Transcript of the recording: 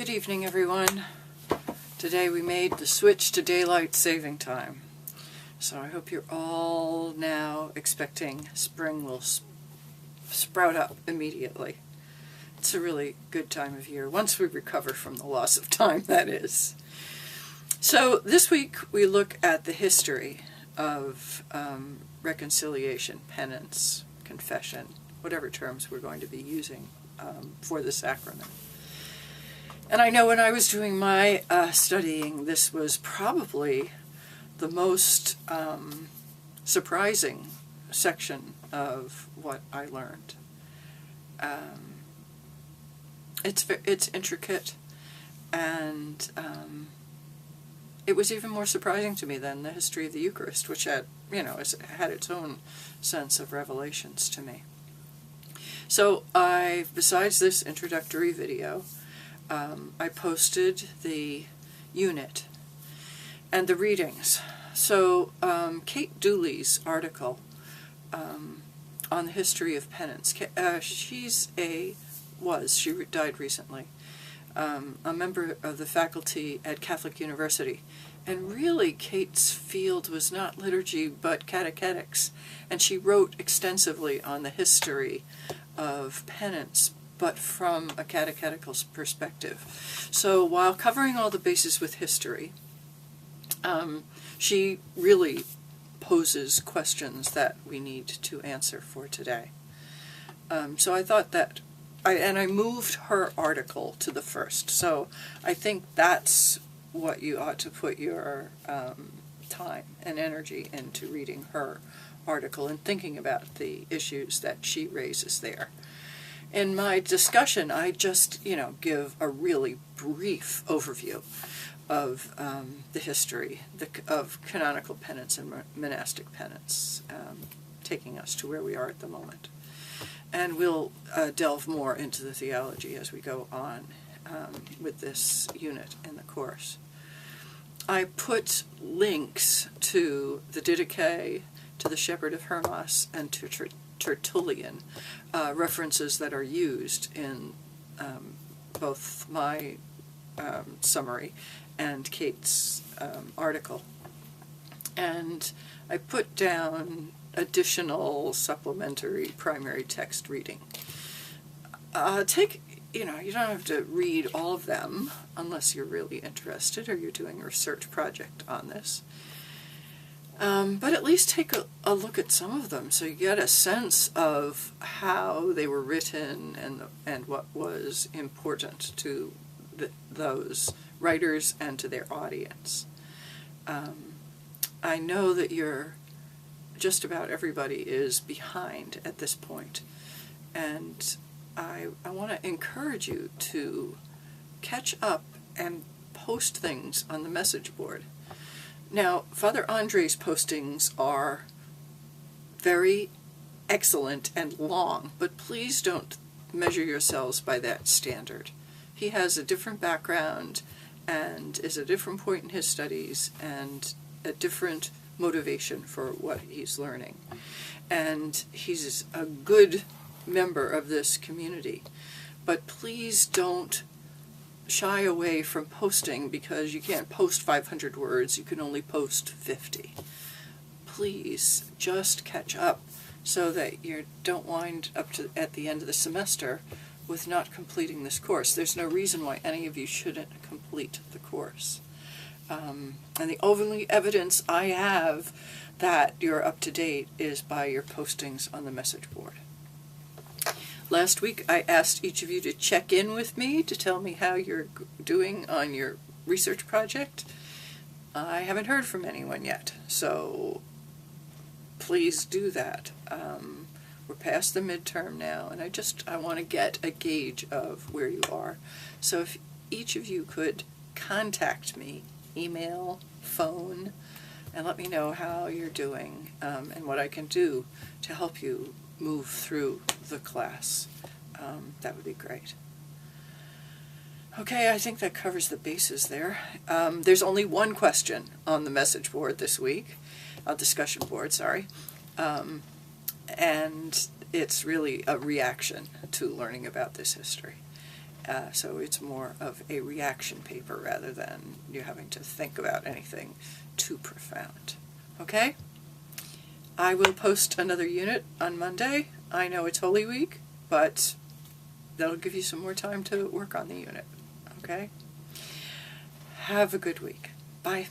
Good evening, everyone. Today we made the switch to daylight saving time. So I hope you're all now expecting spring will sprout up immediately. It's a really good time of year, once we recover from the loss of time, that is. So this week we look at the history of reconciliation, penance, confession, whatever terms we're going to be using for the sacrament. And I know when I was doing my studying, this was probably the most surprising section of what I learned. It's intricate, and it was even more surprising to me than the history of the Eucharist, which had its own sense of revelations to me. So besides this introductory video, I posted the unit and the readings. So Kate Dooley's article on the history of penance, she died recently, a member of the faculty at Catholic University. And really, Kate's field was not liturgy, but catechetics. And she wrote extensively on the history of penance, but from a catechetical perspective. So while covering all the bases with history, she really poses questions that we need to answer for today. So I thought that, I moved her article to the first, so I think that's what you ought to put your time and energy into, reading her article and thinking about the issues that she raises there. In my discussion, I just, give a really brief overview of the history of canonical penance and monastic penance, taking us to where we are at the moment. And we'll delve more into the theology as we go on with this unit in the course. I put links to the Didache, to the Shepherd of Hermas, and to Tertullian, references that are used in both my summary and Kate's article. And I put down additional supplementary primary text reading. You don't have to read all of them unless you're really interested or you're doing a research project on this. But at least take a look at some of them so you get a sense of how they were written and what was important to those writers and to their audience. I know that just about everybody is behind at this point, and I want to encourage you to catch up and post things on the message board. Now, Father Andre's postings are very excellent and long, but please don't measure yourselves by that standard. He has a different background and is at a different point in his studies and a different motivation for what he's learning. And he's a good member of this community. But please don't shy away from posting because you can't post 500 words, you can only post 50. Please just catch up so that you don't wind up at the end of the semester with not completing this course. There's no reason why any of you shouldn't complete the course. And the only evidence I have that you're up to date is by your postings on the message board. Last week I asked each of you to check in with me to tell me how you're doing on your research project. I haven't heard from anyone yet, so please do that. We're past the midterm now, and I want to get a gauge of where you are. So if each of you could contact me, email, phone, and let me know how you're doing and what I can do to help you move through the class. That would be great. Okay, I think that covers the bases there. There's only one question on the message board this week, discussion board, sorry. And it's really a reaction to learning about this history. So it's more of a reaction paper rather than you having to think about anything too profound. Okay? I will post another unit on Monday. I know it's Holy Week, but that'll give you some more time to work on the unit. Okay? Have a good week. Bye.